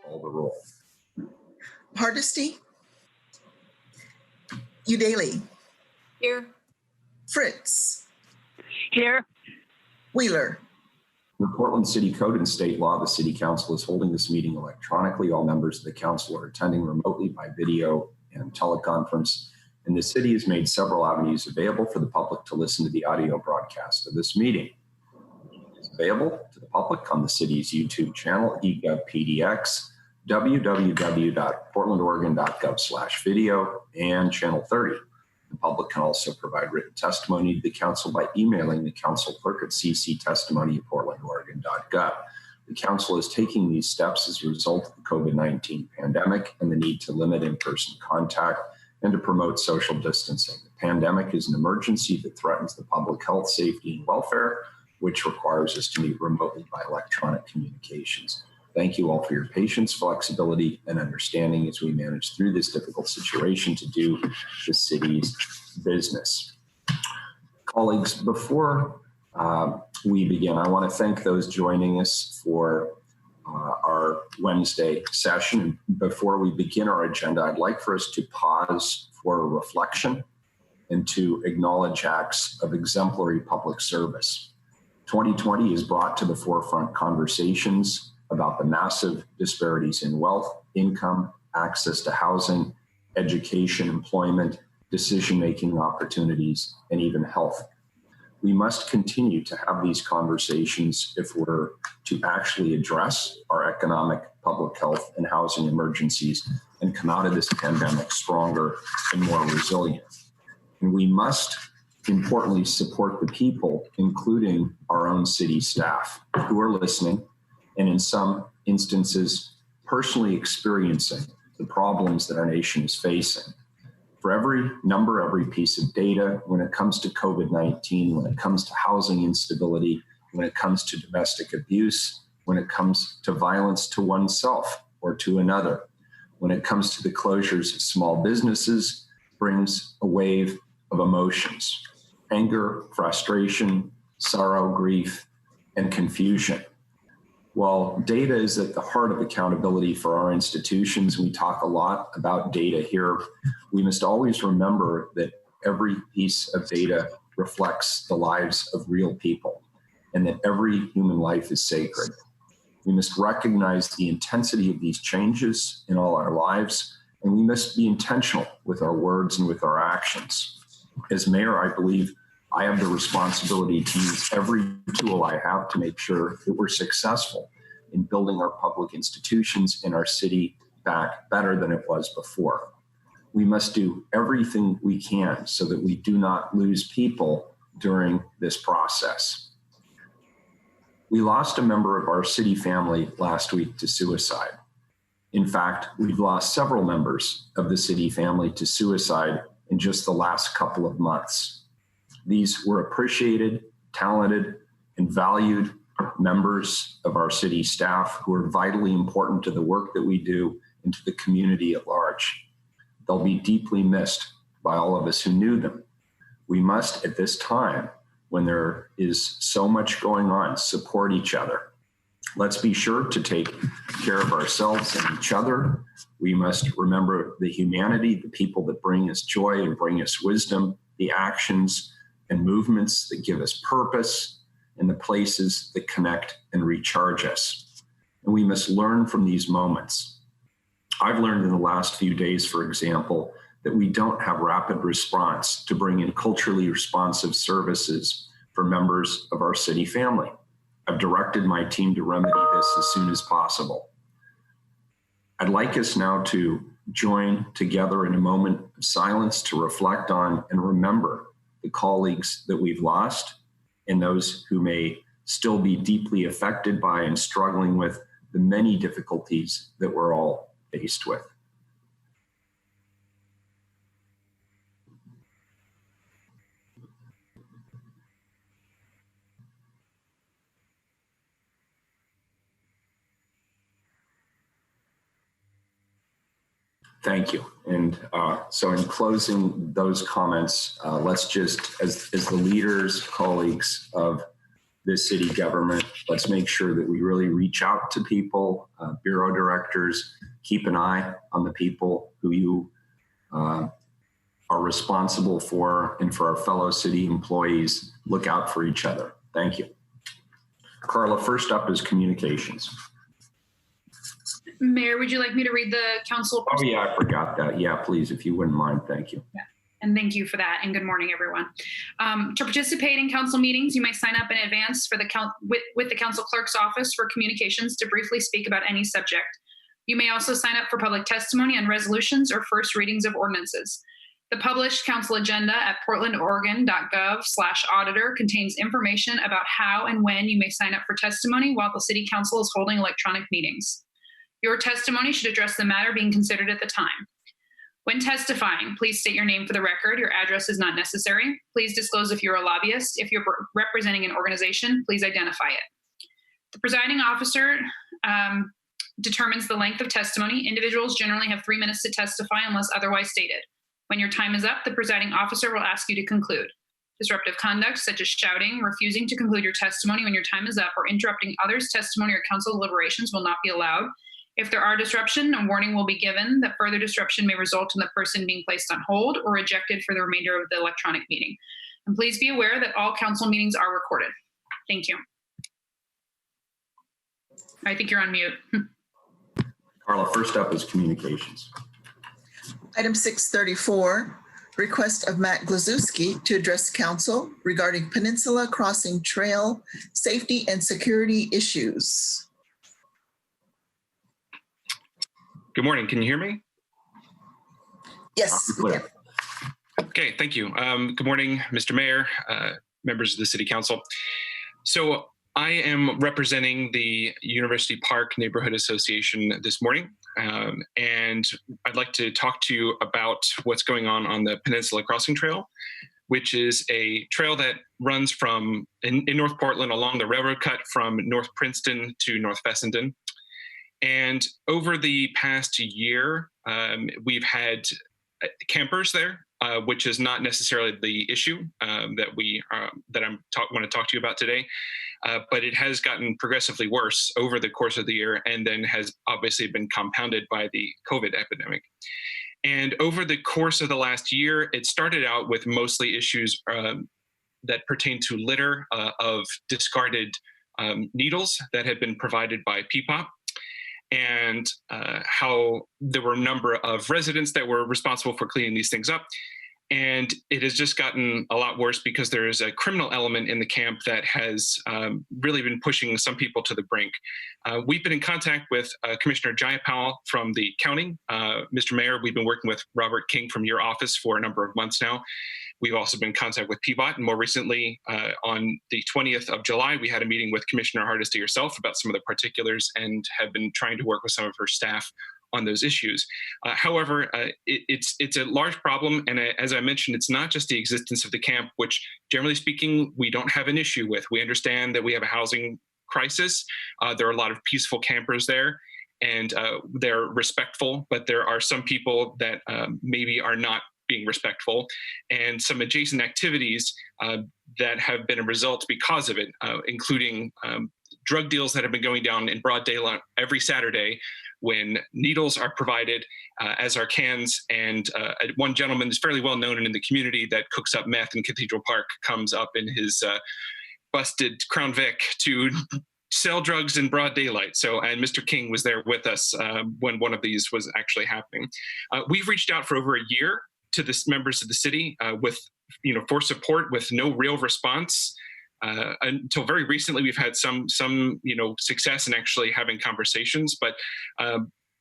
Call the roll. Hardesty? Udaley? Here. Fritz? Here. Wheeler? The Portland City Code and state law, the City Council is holding this meeting electronically. All members of the council are attending remotely by video and teleconference, and the city has made several avenues available for the public to listen to the audio broadcast of this meeting. It's available to the public on the city's YouTube channel, eGovPDX, www.portlandoregon.gov/video, and Channel 30. The public can also provide written testimony to the council by emailing the council clerk at cctestimony@portlandoregon.gov. The council is taking these steps as a result of the COVID-19 pandemic and the need to limit in-person contact and to promote social distancing. The pandemic is an emergency that threatens the public health, safety, and welfare, which requires us to meet remotely by electronic communications. Thank you all for your patience, flexibility, and understanding as we manage through this difficult situation to do the city's business. Colleagues, before we begin, I want to thank those joining us for our Wednesday session. And before we begin our agenda, I'd like for us to pause for a reflection and to acknowledge acts of exemplary public service. 2020 has brought to the forefront conversations about the massive disparities in wealth, income, access to housing, education, employment, decision-making opportunities, and even health. We must continue to have these conversations if we're to actually address our economic, public health, and housing emergencies and come out of this pandemic stronger and more resilient. And we must importantly support the people, including our own city staff, who are listening and in some instances personally experiencing the problems that our nation is facing. For every number, every piece of data, when it comes to COVID-19, when it comes to housing instability, when it comes to domestic abuse, when it comes to violence to oneself or to another, when it comes to the closures of small businesses, brings a wave of emotions: anger, frustration, sorrow, grief, and confusion. While data is at the heart of accountability for our institutions, we talk a lot about data here. We must always remember that every piece of data reflects the lives of real people and that every human life is sacred. We must recognize the intensity of these changes in all our lives, and we must be intentional with our words and with our actions. As mayor, I believe I have the responsibility to use every tool I have to make sure that we're successful in building our public institutions in our city back better than it was before. We must do everything we can so that we do not lose people during this process. We lost a member of our city family last week to suicide. In fact, we've lost several members of the city family to suicide in just the last couple of months. These were appreciated, talented, and valued members of our city staff who are vitally important to the work that we do and to the community at large. They'll be deeply missed by all of us who knew them. We must, at this time, when there is so much going on, support each other. Let's be sure to take care of ourselves and each other. We must remember the humanity, the people that bring us joy and bring us wisdom, the actions and movements that give us purpose, and the places that connect and recharge us. And we must learn from these moments. I've learned in the last few days, for example, that we don't have rapid response to bring in culturally responsive services for members of our city family. I've directed my team to remedy this as soon as possible. I'd like us now to join together in a moment of silence to reflect on and remember the colleagues that we've lost and those who may still be deeply affected by and struggling with the many difficulties that we're all faced with. Thank you. And so in closing those comments, let's just, as the leaders, colleagues of this city government. Let's make sure that we really reach out to people, bureau directors, keep an eye on the people who you are responsible for, and for our fellow city employees, look out for each other. Thank you. Carla, first up is communications. Mayor, would you like me to read the council? Oh yeah, I forgot that. Yeah, please, if you wouldn't mind. Thank you. Yeah. And thank you for that. And good morning, everyone. To participate in council meetings, you may sign up in advance for the with the council clerk's office for communications to briefly speak about any subject. You may also sign up for public testimony on resolutions or first readings of ordinances. The published council agenda at portlandoregon.gov/auditor contains information about how and when you may sign up for testimony while the city council is holding electronic meetings. Your testimony should address the matter being considered at the time. When testifying, please state your name for the record. Your address is not necessary. Please disclose if you're a lobbyist. If you're representing an organization, please identify it. The presiding officer determines the length of testimony. Individuals generally have 3 minutes to testify unless otherwise stated. When your time is up, the presiding officer will ask you to conclude. Disruptive conduct, such as shouting, refusing to conclude your testimony when your time is up, or interrupting others' testimony or council deliberations will not be allowed. If there are disruption, a warning will be given that further disruption may result in the person being placed on hold or rejected for the remainder of the electronic meeting. And please be aware that all council meetings are recorded. Thank you. I think you're on mute. Carla, first up is communications. Item 634, request of Matt Glazewski to address council regarding Peninsula Crossing Trail safety and security issues. Good morning. Can you hear me? Yes. Okay, thank you. Good morning, Mr. Mayor, members of the City Council. So I am representing the University Park Neighborhood Association this morning, and I'd like to talk to you about what's going on the Peninsula Crossing Trail, which is a trail that runs from in North Portland along the railroad cut from North Princeton to North Fessenden. And over the past year, we've had campers there, which is not necessarily the issue that I want to talk to you about today. But it has gotten progressively worse over the course of the year, and then has obviously been compounded by the COVID epidemic. And over the course of the last year, it started out with mostly issues that pertain to litter of discarded needles that had been provided by PPOP. And how there were a number of residents that were responsible for cleaning these things up. And it has just gotten a lot worse because there is a criminal element in the camp that has really been pushing some people to the brink. We've been in contact with Commissioner Jayapal from the county. Mr. Mayor, we've been working with Robert King from your office for a number of months now. We've also been in contact with PBOT, and more recently, on the 20th of July, we had a meeting with Commissioner Hardesty herself about some of the particulars, and have been trying to work with some of her staff on those issues. However, it's a large problem, and as I mentioned, it's not just the existence of the camp, which generally speaking, we don't have an issue with. We understand that we have a housing crisis. There are a lot of peaceful campers there, and they're respectful, but there are some people that maybe are not being respectful, and some adjacent activities that have been a result because of it, including drug deals that have been going down in broad daylight every Saturday when needles are provided as our cans. And one gentleman is fairly well known in the community that cooks up meth in Cathedral Park comes up in his busted Crown Vic to sell drugs in broad daylight. So, and Mr. King was there with us when one of these was actually happening. We've reached out for over a year to the members of the city for support, with no real response. Until very recently, we've had some success in actually having conversations, but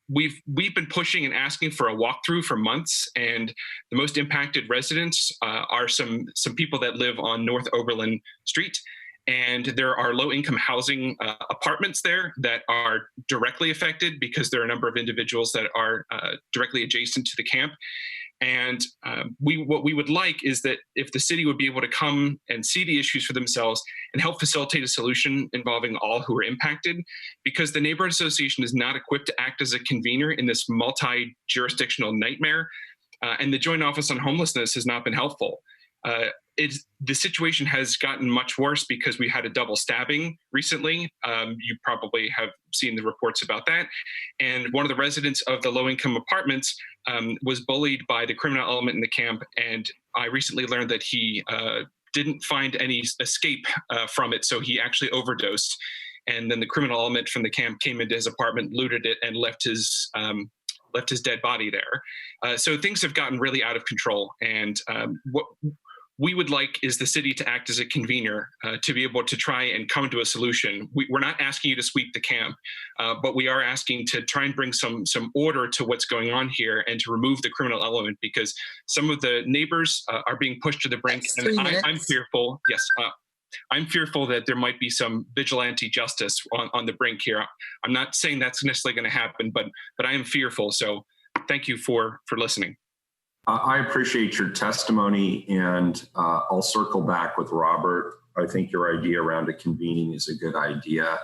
we've been pushing and asking for a walkthrough for months. And the most impacted residents are some people that live on North Oberlin Street. And there are low-income housing apartments there that are directly affected because there are a number of individuals that are directly adjacent to the camp. And what we would like is that if the city would be able to come and see the issues for themselves and help facilitate a solution involving all who are impacted, because the neighborhood association is not equipped to act as a convener in this multi-jurisdictional nightmare. And the Joint Office on Homelessness has not been helpful. the situation has gotten much worse because we had a double stabbing recently. You probably have seen the reports about that. And one of the residents of the low-income apartments was bullied by the criminal element in the camp. And I recently learned that he didn't find any escape from it, so he actually overdosed. And then the criminal element from the camp came into his apartment, looted it, and left his dead body there. So things have gotten really out of control. And what we would like is the city to act as a convener to be able to try and come to a solution. We're not asking you to sweep the camp, but we are asking to try and bring some order to what's going on here and to remove the criminal element, because some of the neighbors are being pushed to the brink. And I'm fearful, yes, I'm fearful that there might be some vigilante justice on the brink here. I'm not saying that's necessarily going to happen, but I am fearful. So thank you for listening. I appreciate your testimony, and I'll circle back with Robert. I think your idea around a convening is a good idea.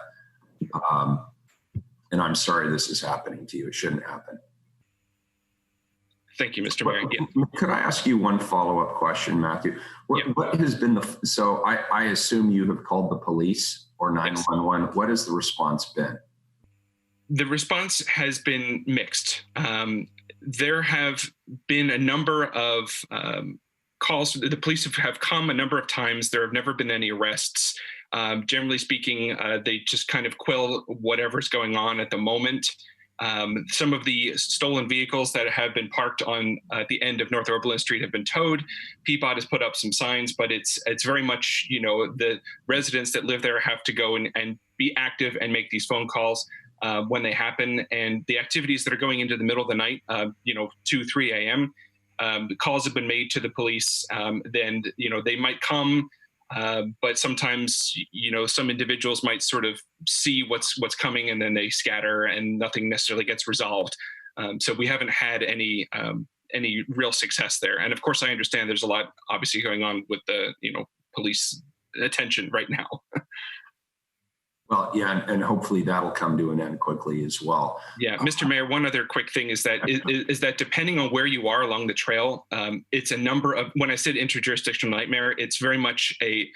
And I'm sorry this is happening to you. It shouldn't happen. Thank you, Mr. Mayor. Again. Could I ask you one follow-up question, Matthew? What has been so I assume you have called the police or 911. Yes. What has the response been? The response has been mixed. There have been a number of calls. The police have come a number of times. There have never been any arrests. Generally speaking, they just kind of quell whatever's going on at the moment. Some of the stolen vehicles that have been parked on the end of North Oberlin Street have been towed. Peapod has put up some signs, but it's very much, the residents that live there have to go and be active and make these phone calls when they happen. And the activities that are going into the middle of the night, 2, 3 a.m., the calls have been made to the police. Then, they might come, but sometimes, some individuals might sort of see what's coming, and then they scatter and nothing necessarily gets resolved. So we haven't had any real success there. And of course, I understand there's a lot obviously going on with the, police attention right now. Well, yeah, and hopefully that'll come to an end quickly as well. Yeah, Mr. Mayor, one other quick thing is that depending on where you are along the trail, it's a number of, when I said interjurisdictional nightmare, it's very much a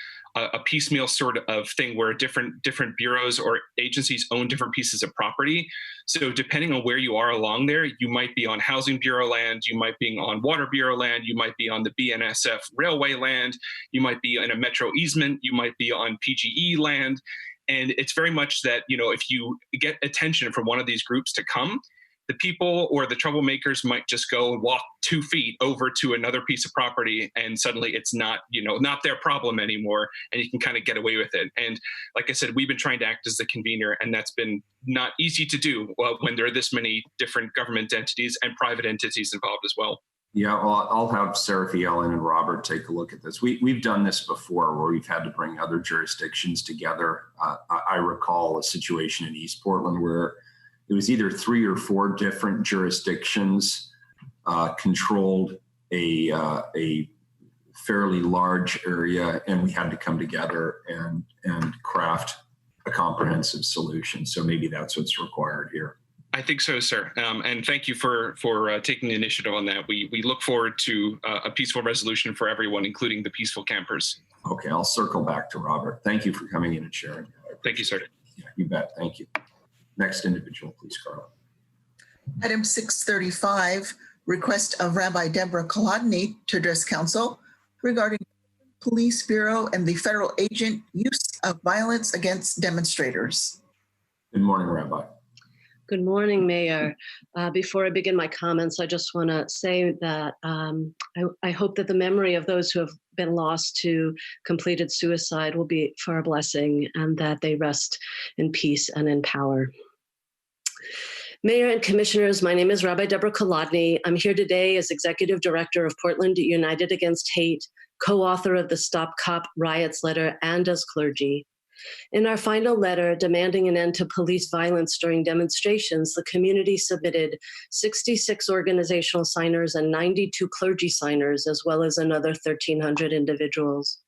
piecemeal sort of thing where different bureaus or agencies own different pieces of property. So depending on where you are along there, you might be on Housing Bureau land, you might be on Water Bureau land, you might be on the BNSF railway land, you might be in a metro easement, you might be on PGE land. And it's very much that, if you get attention from one of these groups to come, the people or the troublemakers might just go and walk 2 feet over to another piece of property, and suddenly it's not, not their problem anymore, and you can kind of get away with it. And like I said, we've been trying to act as the convener, and that's been not easy to do when there are this many different government entities and private entities involved as well. Yeah, well, I'll have Seraphy, Ellen, and Robert take a look at this. We've done this before where we've had to bring other jurisdictions together. I recall a situation in East Portland where it was either 3 or 4 different jurisdictions controlled a fairly large area, and we had to come together and craft a comprehensive solution. So maybe that's what's required here. I think so, sir. And thank you for taking the initiative on that. We look forward to a peaceful resolution for everyone, including the peaceful campers. Okay, I'll circle back to Robert. Thank you for coming in and sharing. Thank you, sir. Yeah, you bet. Thank you. Next individual, please, Carla. Item 635, request of Rabbi Deborah Kolodny to address council regarding Police Bureau and the federal agent use of violence against demonstrators. Good morning, Rabbi. Good morning, Mayor. Before I begin my comments, I just want to say that I hope that the memory of those who have been lost to completed suicide will be for a blessing, and that they rest in peace and in power. Mayor and Commissioners, my name is Rabbi Deborah Kolodny. I'm here today as Executive Director of Portland United Against Hate, co-author of the Stop Cop Riots letter, and as clergy. In our final letter demanding an end to police violence during demonstrations, the community submitted 66 organizational signers and 92 clergy signers, as well as another 1,300 individuals.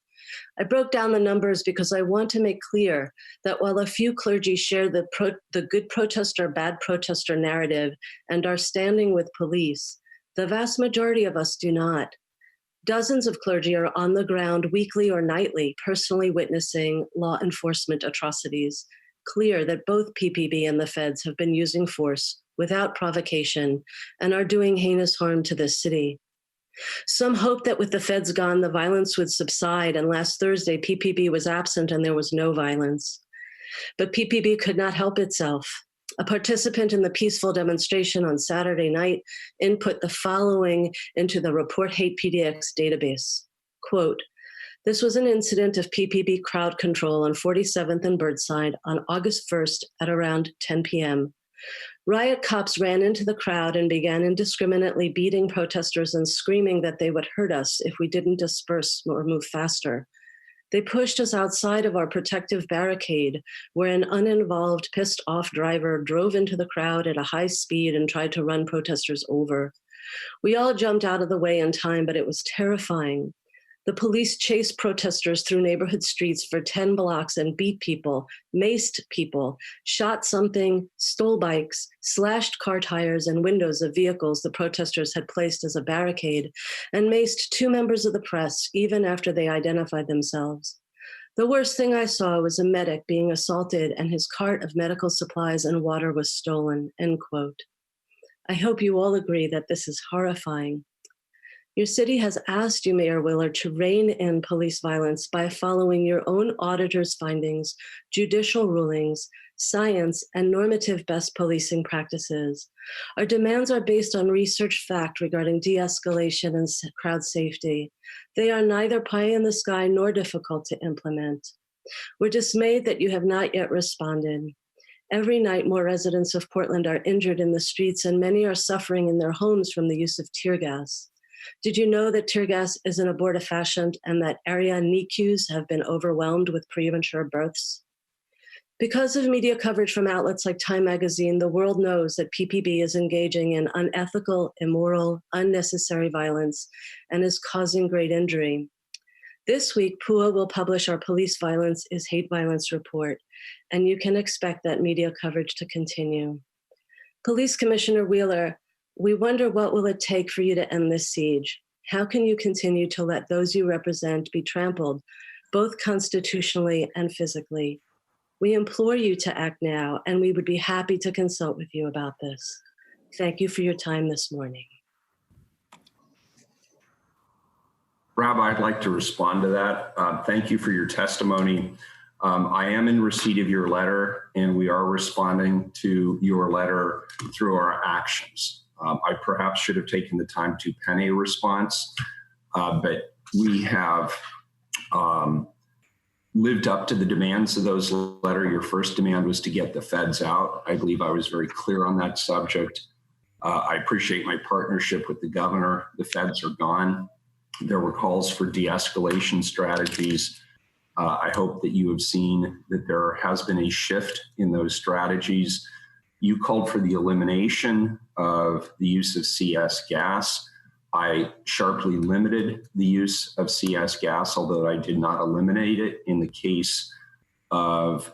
I broke down the numbers because I want to make clear that while a few clergy share the good protester, bad protester narrative and are standing with police, the vast majority of us do not. Dozens of clergy are on the ground weekly or nightly, personally witnessing law enforcement atrocities. Clear that both PPB and the feds have been using force without provocation and are doing heinous harm to this city. Some hoped that with the feds gone, the violence would subside, and last Thursday, PPB was absent and there was no violence. But PPB could not help itself. A participant in the peaceful demonstration on Saturday night input the following into the Report Hate PDX database. Quote, "This was an incident of PPB crowd control on 47th and Burnside on August 1st at around 10 p.m. Riot cops ran into the crowd and began indiscriminately beating protesters and screaming that they would hurt us if we didn't disperse or move faster. They pushed us outside of our protective barricade, where an uninvolved, pissed-off driver drove into the crowd at a high speed and tried to run protesters over. We all jumped out of the way in time, but it was terrifying. The police chased protesters through neighborhood streets for 10 blocks and beat people, maced people, shot something, stole bikes, slashed car tires and windows of vehicles the protesters had placed as a barricade, and maced 2 members of the press even after they identified themselves. The worst thing I saw was a medic being assaulted and his cart of medical supplies and water was stolen," end quote. I hope you all agree that this is horrifying. Your city has asked you, Mayor Willard, to rein in police violence by following your own auditor's findings, judicial rulings, science, and normative best policing practices. Our demands are based on research fact regarding de-escalation and crowd safety. They are neither pie in the sky nor difficult to implement. We're dismayed that you have not yet responded. Every night, more residents of Portland are injured in the streets, and many are suffering in their homes from the use of tear gas. Did you know that tear gas is an abortifacient and that area NICUs have been overwhelmed with premature births? Because of media coverage from outlets like Time Magazine, the world knows that PPB is engaging in unethical, immoral, unnecessary violence and is causing great injury. This week, PUA will publish our Police Violence is Hate Violence report, and you can expect that media coverage to continue. Police Commissioner Wheeler, we wonder what will it take for you to end this siege? How can you continue to let those you represent be trampled, both constitutionally and physically? We implore you to act now, and we would be happy to consult with you about this. Thank you for your time this morning. Rabbi, I'd like to respond to that. Thank you for your testimony. I am in receipt of your letter, and we are responding to your letter through our actions. I perhaps should have taken the time to pen a response, but we have lived up to the demands of those letters. Your first demand was to get the feds out. I believe I was very clear on that subject. I appreciate my partnership with the governor. The feds are gone. There were calls for de-escalation strategies. I hope that you have seen that there has been a shift in those strategies. You called for the elimination of the use of CS gas. I sharply limited the use of CS gas, although I did not eliminate it in the case of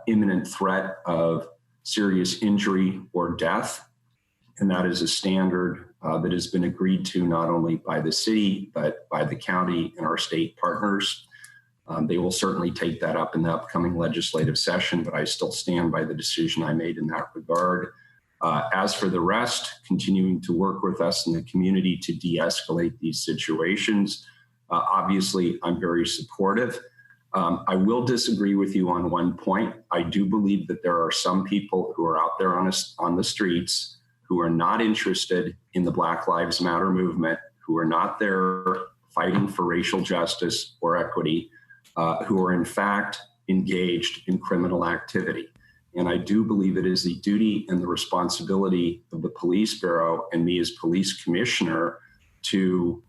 imminent threat of serious injury or death. And that is a standard that has been agreed to not only by the city, but by the county and our state partners. They will certainly take that up in the upcoming legislative session, but I still stand by the decision I made in that regard. As for the rest, continuing to work with us in the community to de-escalate these situations, obviously I'm very supportive. I will disagree with you on one point. I do believe that there are some people who are out there on the streets who are not interested in the Black Lives Matter movement, who are not there fighting for racial justice or equity, who are in fact engaged in criminal activity. And I do believe it is the duty and the responsibility of the police bureau and me as police commissioner to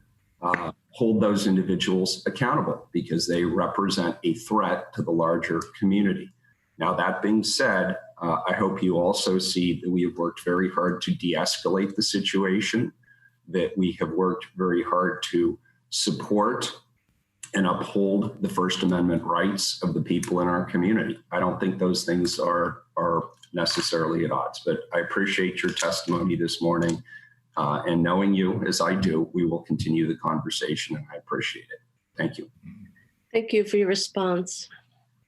hold those individuals accountable because they represent a threat to the larger community. Now, that being said, I hope you also see that we have worked very hard to de-escalate the situation, that we have worked very hard to support and uphold the First Amendment rights of the people in our community. I don't think those things are necessarily at odds, but I appreciate your testimony this morning. And knowing you as I do, we will continue the conversation, and I appreciate it. Thank you. Thank you for your response.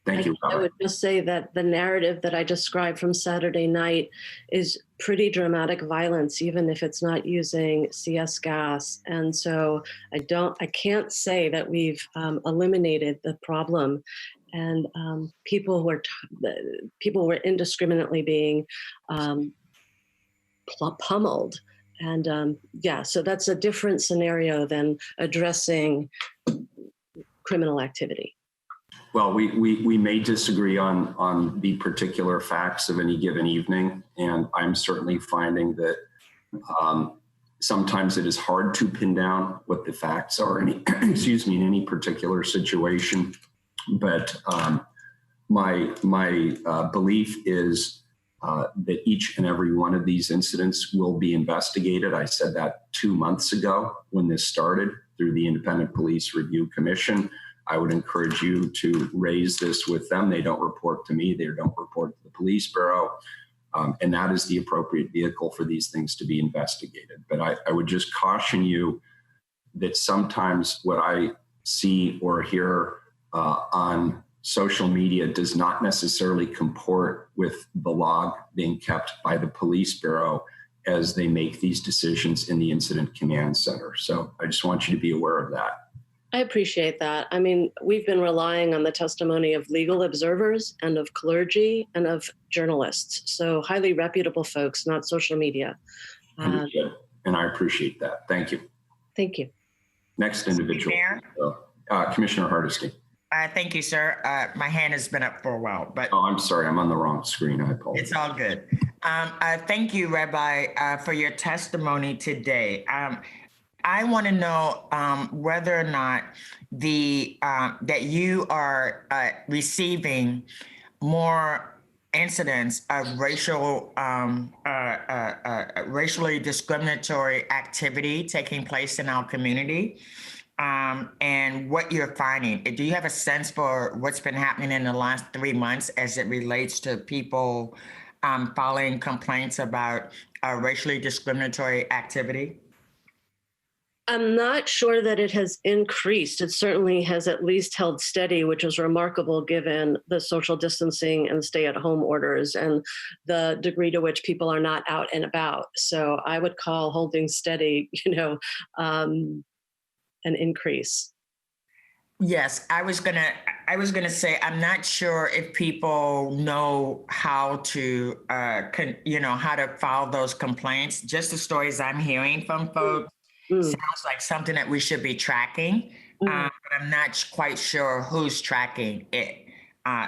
Thank you, I Robert. would just say that the narrative that I described from Saturday night is pretty dramatic violence, even if it's not using CS gas. And so I can't say that we've eliminated the problem. And people were indiscriminately being pummeled. And so that's a different scenario than addressing criminal activity. Well, we may disagree on the particular facts of any given evening, and I'm certainly finding that sometimes it is hard to pin down what the facts are in any particular situation. But my belief is that each and every one of these incidents will be investigated. I said that 2 months ago when this started through the Independent Police Review Commission. I would encourage you to raise this with them. They don't report to me. They don't report to the police bureau. And that is the appropriate vehicle for these things to be investigated. But I would just caution you that sometimes what I see or hear on social media does not necessarily comport with the log being kept by the police bureau as they make these decisions in the incident command center. So I just want you to be aware of that. I appreciate that. I mean, we've been relying on the testimony of legal observers and of clergy and of journalists. So highly reputable folks, not social media. Understood. And I appreciate that. Thank you. Thank you. Next individual. Commissioner Hardesty. Thank you, sir. My hand has been up for a while, but Oh, I'm sorry. I'm on the wrong screen. I apologize. it's all good. Thank you, Rabbi, for your testimony today. I want to know whether or not that you are receiving more incidents of racially discriminatory activity taking place in our community, and what you're finding. Do you have a sense for what's been happening in the last 3 months as it relates to people filing complaints about racially discriminatory activity? I'm not sure that it has increased. It certainly has at least held steady, which is remarkable given the social distancing and stay-at-home orders and the degree to which people are not out and about. So I would call holding steady, an increase. Yes, I was gonna say I'm not sure if people know how to how to file those complaints. Just the stories I'm hearing from folks. Sounds like something that we should be tracking, but I'm not quite sure who's tracking it.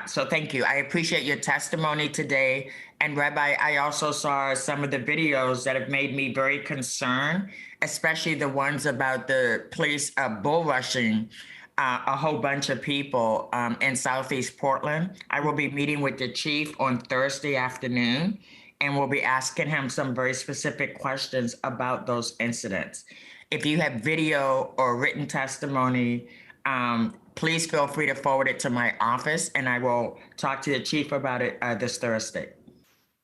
So thank you. I appreciate your testimony today. And Rabbi, I also saw some of the videos that have made me very concerned, especially the ones about the police bull rushing a whole bunch of people in Southeast Portland. I will be meeting with the chief on Thursday afternoon, and we'll be asking him some very specific questions about those incidents. If you have video or written testimony, please feel free to forward it to my office, and I will talk to the chief about it this Thursday.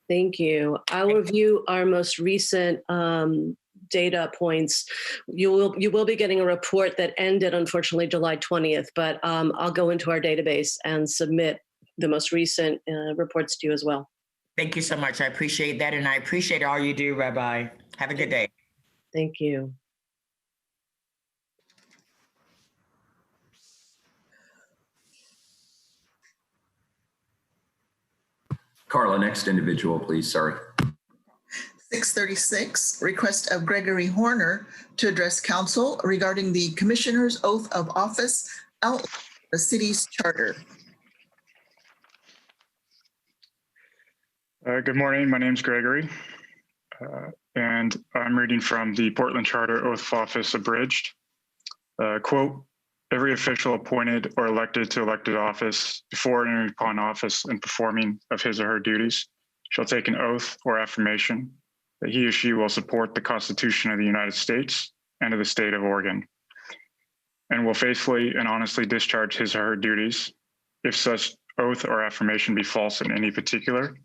Thank you. I'll review our most recent data points. You will be getting a report that ended, unfortunately, July 20th, but I'll go into our database and submit the most recent reports to you as well. Thank you so much. I appreciate that, and I appreciate all you do, Rabbi. Have a good day. Thank you. Carla, next individual, please. Sorry. 636, request of Gregory Horner to address council regarding the commissioner's oath of office out the city's charter. Good morning. My name is Gregory, and I'm reading from the Portland Charter Oath of Office Abridged. Quote, every official appointed or elected to elected office before entering upon office and performing of his or her duties shall take an oath or affirmation that he or she will support the Constitution of the United States and of the state of Oregon, and will faithfully and honestly discharge his or her duties. If such oath or affirmation be false in any particular,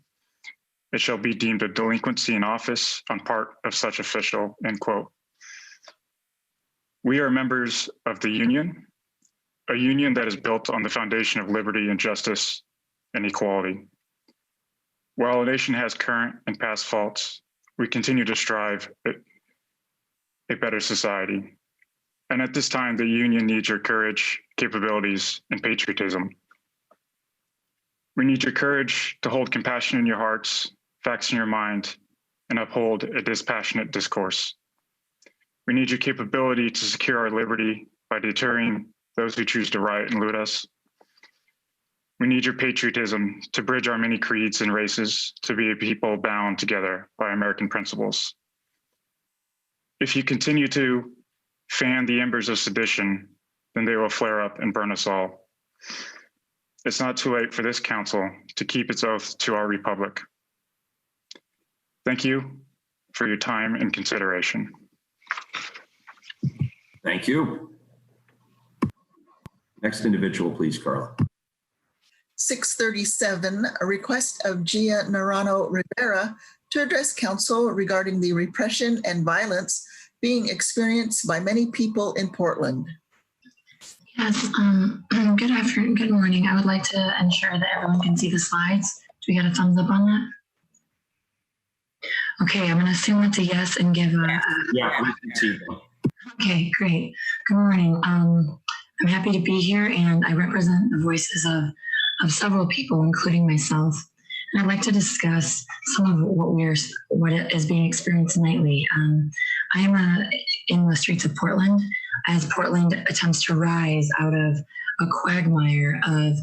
it shall be deemed a delinquency in office on part of such official, end quote. We are members of the union, a union that is built on the foundation of liberty and justice and equality. While a nation has current and past faults, we continue to strive at a better society. And at this time, the union needs your courage, capabilities, and patriotism. We need your courage to hold compassion in your hearts, facts in your mind, and uphold a dispassionate discourse. We need your capability to secure our liberty by deterring those who choose to riot and loot us. We need your patriotism to bridge our many creeds and races to be a people bound together by American principles. If you continue to fan the embers of sedition, then they will flare up and burn us all. It's not too late for this council to keep its oath to our republic. Thank you for your time and consideration. Thank you. Next individual, please, Carla. 637, a request of Gia Naranjo Rivera to address council regarding the repression and violence being experienced by many people in Portland. Yes, good afternoon, good morning. I would like to ensure that everyone can see the slides. Do we get a thumbs up on that? Okay, I'm gonna assume it's a yes and give a Yeah, we can see them. Okay, great. Good morning. I'm happy to be here, and I represent the voices of several people, including myself. And I'd like to discuss some of what is being experienced nightly. I am in the streets of Portland as Portland attempts to rise out of a quagmire of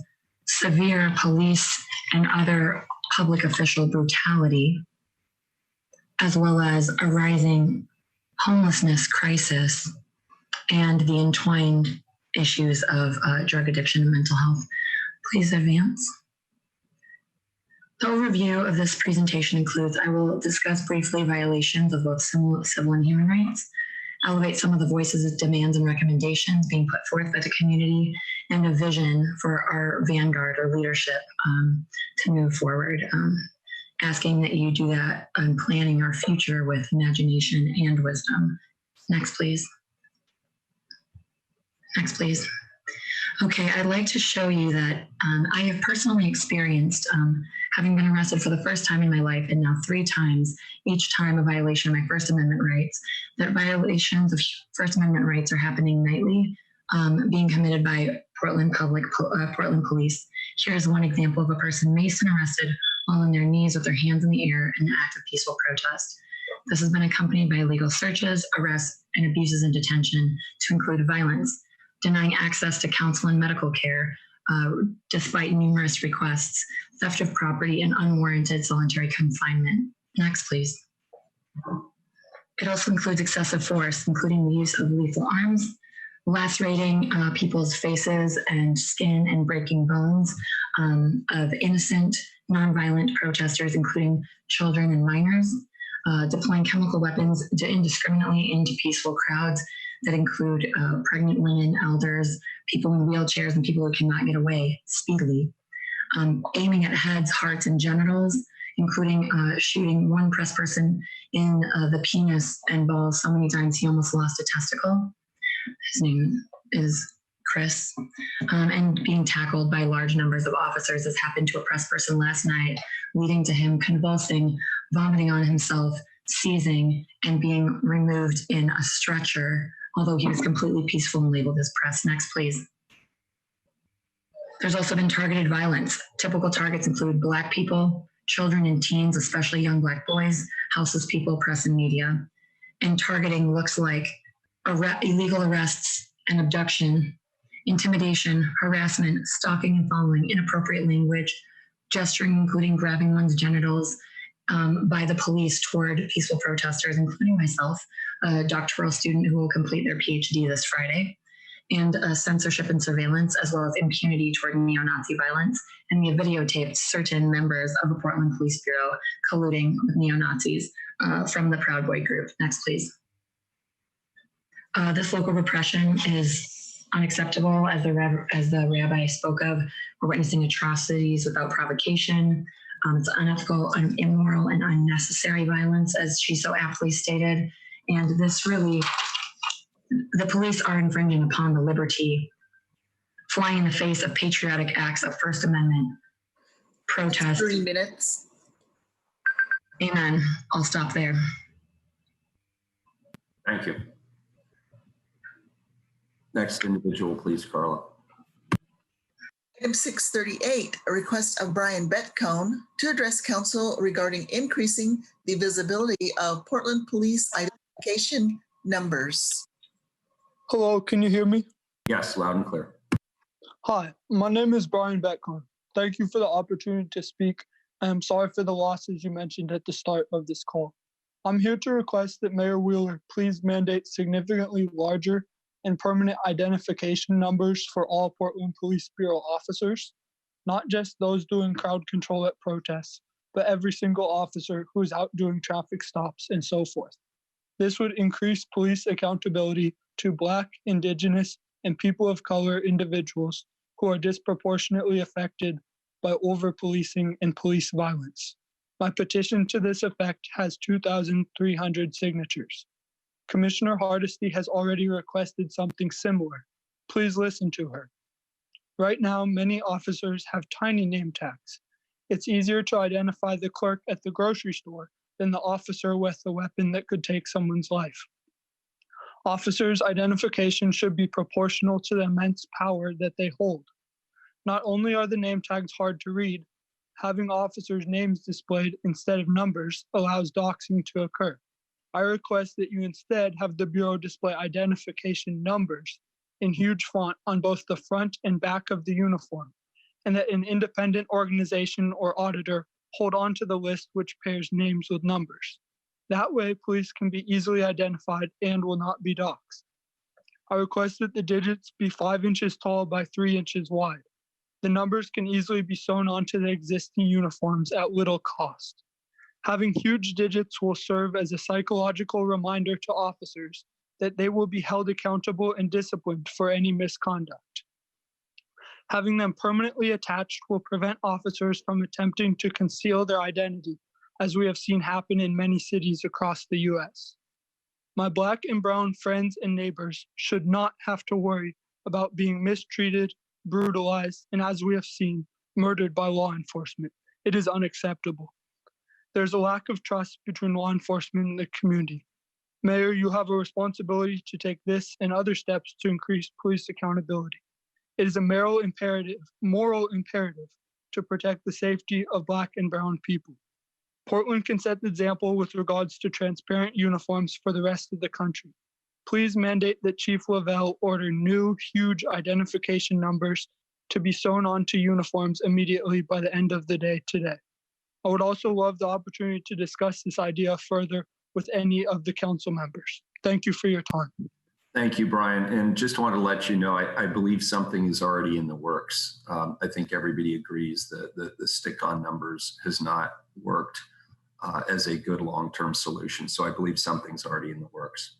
severe police and other public official brutality, as well as a rising homelessness crisis and the entwined issues of drug addiction and mental health. Please advance. The overview of this presentation includes, I will discuss briefly violations of both civil and human rights, elevate some of the voices of demands and recommendations being put forth by the community, and a vision for our vanguard or leadership to move forward. Asking that you do that on planning our future with imagination and wisdom. Next, please. Next, please. Okay, I'd like to show you that I have personally experienced, having been arrested for the first time in my life and now 3 times, each time a violation of my First Amendment rights, that violations of First Amendment rights are happening nightly, being committed by Portland Police. Here's one example of a person maced and arrested while on their knees with their hands in the air in an act of peaceful protest. This has been accompanied by illegal searches, arrests, and abuses in detention to include violence, denying access to counsel and medical care, despite numerous requests, theft of property, and unwarranted solitary confinement. Next, please. It also includes excessive force, including the use of lethal arms, lacerating people's faces and skin and breaking bones of innocent, nonviolent protesters, including children and minors, deploying chemical weapons indiscriminately into peaceful crowds that include pregnant women, elders, people in wheelchairs, and people who cannot get away speedily, aiming at heads, hearts, and genitals, including shooting one press person in the penis and balls so many times he almost lost a testicle. His name is Chris, and being tackled by large numbers of officers. This happened to a press person last night, leading to him convulsing, vomiting on himself, seizing, and being removed in a stretcher, although he was completely peaceful and labeled as press. Next, please. There's also been targeted violence. Typical targets include Black people, children and teens, especially young Black boys, houseless people, press, and media. And targeting looks like illegal arrests and abduction, intimidation, harassment, stalking and following, inappropriate language, gesturing, including grabbing one's genitals by the police toward peaceful protesters, including myself, a doctoral student who will complete their PhD this Friday, and censorship and surveillance, as well as impunity toward neo-Nazi violence. And we have videotaped certain members of the Portland Police Bureau colluding with neo-Nazis from the Proud Boy group. Next, please. This local repression is unacceptable, as the rabbi spoke of. We're witnessing atrocities without provocation, It's unethical, immoral, and unnecessary violence, as she so aptly stated. And this really, the police are infringing upon the liberty, flying in the face of patriotic acts of First Amendment protest. 3 minutes. Amen. I'll stop there. Thank you. Next individual, please, Carla. Item 638, a request of Brian Betcone to address council regarding increasing the visibility of Portland police identification numbers. Hello, can you hear me? Yes, loud and clear. Hi, my name is Brian Betcon. Thank you for the opportunity to speak. I'm sorry for the losses you mentioned at the start of this call. I'm here to request that Mayor Wheeler please mandate significantly larger and permanent identification numbers for all Portland Police Bureau officers, not just those doing crowd control at protests, but every single officer who's out doing traffic stops and so forth. This would increase police accountability to Black, Indigenous, and people of color individuals who are disproportionately affected by over-policing and police violence. My petition to this effect has 2,300 signatures. Commissioner Hardesty has already requested something similar. Please listen to her. Right now, many officers have tiny name tags. It's easier to identify the clerk at the grocery store than the officer with a weapon that could take someone's life. Officers' identification should be proportional to the immense power that they hold. Not only are the name tags hard to read, having officers' names displayed instead of numbers allows doxing to occur. I request that you instead have the Bureau display identification numbers in huge font on both the front and back of the uniform, and that an independent organization or auditor hold on to the list which pairs names with numbers. That way, police can be easily identified and will not be doxed. I request that the digits be 5 inches tall by 3 inches wide. The numbers can easily be sewn onto the existing uniforms at little cost. Having huge digits will serve as a psychological reminder to officers that they will be held accountable and disciplined for any misconduct. Having them permanently attached will prevent officers from attempting to conceal their identity, as we have seen happen in many cities across the US. My Black and brown friends and neighbors should not have to worry about being mistreated, brutalized, and as we have seen, murdered by law enforcement. It is unacceptable. There's a lack of trust between law enforcement and the community. Mayor, you have a responsibility to take this and other steps to increase police accountability. It is a moral imperative to protect the safety of Black and brown people. Portland can set the example with regards to transparent uniforms for the rest of the country. Please mandate that Chief Lavelle order new, huge identification numbers to be sewn onto uniforms immediately by the end of the day today. I would also love the opportunity to discuss this idea further with any of the council members. Thank you for your time. Thank you, Brian. And just want to let you know, I believe something is already in the works. I think everybody agrees that the stick-on numbers has not worked as a good long-term solution. So I believe something's already in the works.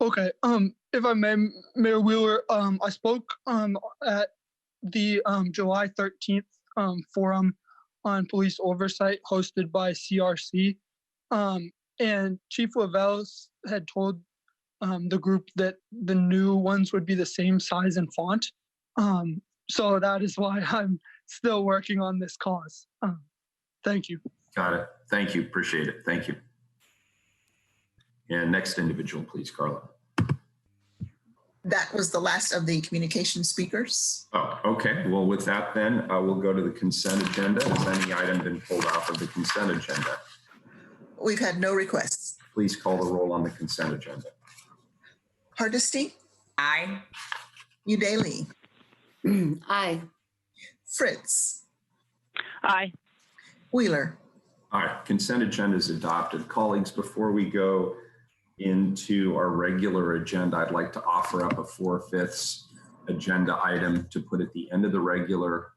Okay. If I may, Mayor Wheeler, I spoke at the July 13th forum on police oversight hosted by CRC. And Chief Lavelle had told the group that the new ones would be the same size and font. So that is why I'm still working on this cause. Thank you. Got it. Thank you. Appreciate it. Thank you. And next individual, please, Carla. That was the last of the communication speakers. Oh, okay. Well, with that, then we'll go to the consent agenda. Has any item been pulled off of the consent agenda? We've had no requests. Please call the roll on the consent agenda. Hardesty, Aye. Udaley, Aye. Fritz, Aye. Wheeler. All right, consent agenda is adopted. Colleagues, before we go into our regular agenda, I'd like to offer up a 4/5 agenda item to put at the end of the regular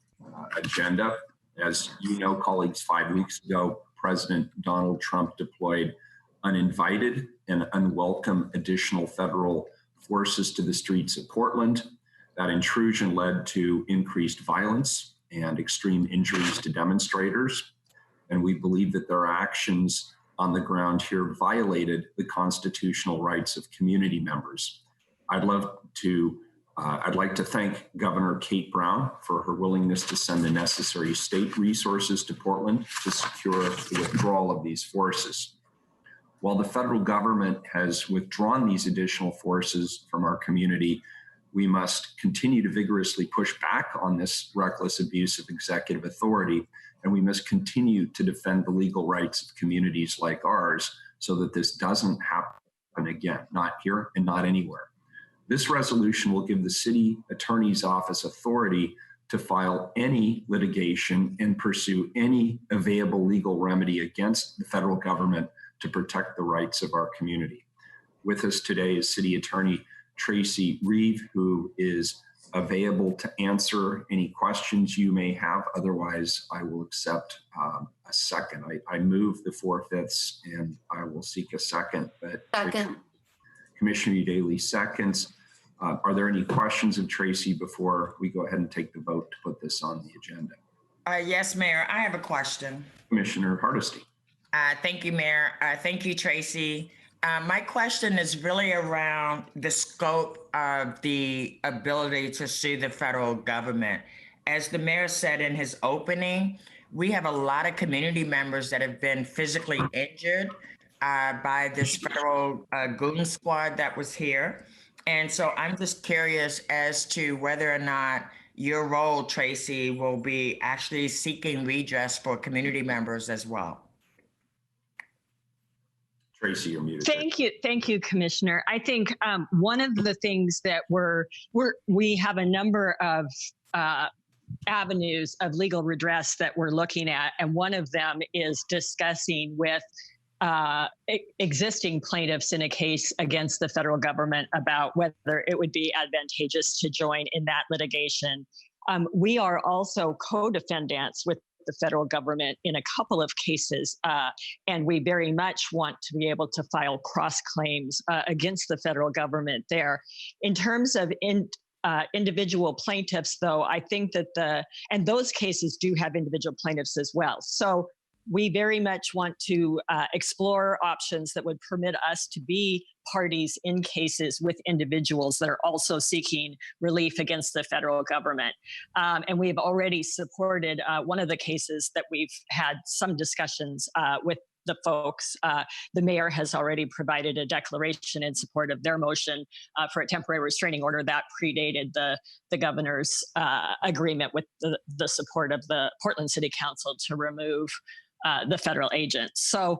agenda. As you know, colleagues, 5 weeks ago, President Donald Trump deployed uninvited and unwelcome additional federal forces to the streets of Portland. That intrusion led to increased violence and extreme injuries to demonstrators. And we believe that their actions on the ground here violated the constitutional rights of community members. I'd like to thank Governor Kate Brown for her willingness to send the necessary state resources to Portland to secure the withdrawal of these forces. While the federal government has withdrawn these additional forces from our community, we must continue to vigorously push back on this reckless abuse of executive authority, and we must continue to defend the legal rights of communities like ours so that this doesn't happen again, not here and not anywhere. This resolution will give the city attorney's office authority to file any litigation and pursue any available legal remedy against the federal government to protect the rights of our community. With us today is City Attorney Tracy Reeve, who is available to answer any questions you may have. Otherwise, I will accept a second. I move the 4/5 and I will seek a second. But Second. Commissioner Daly seconds. Are there any questions of Tracy before we go ahead and take the vote to put this on the agenda? Yes, Mayor, I have a question. Commissioner Hardesty. Thank you, Mayor. Thank you, Tracy. My question is really around the scope of the ability to sue the federal government. As the mayor said in his opening, we have a lot of community members that have been physically injured by this federal goon squad that was here. And so I'm just curious as to whether or not your role, Tracy, will be actually seeking redress for community members as well. Tracy, you're muted. Thank you, Commissioner. I think one of the things that we have a number of avenues of legal redress that we're looking at, and one of them is discussing with existing plaintiffs in a case against the federal government about whether it would be advantageous to join in that litigation. We are also co-defendants with the federal government in a couple of cases, and we very much want to be able to file cross claims against the federal government there. In terms of individual plaintiffs, though, I think that and those cases do have individual plaintiffs as well. So we very much want to explore options that would permit us to be parties in cases with individuals that are also seeking relief against the federal government. And we have already supported one of the cases that we've had some discussions with the folks. The mayor has already provided a declaration in support of their motion for a temporary restraining order that predated the governor's agreement with the support of the Portland City Council to remove the federal agents. So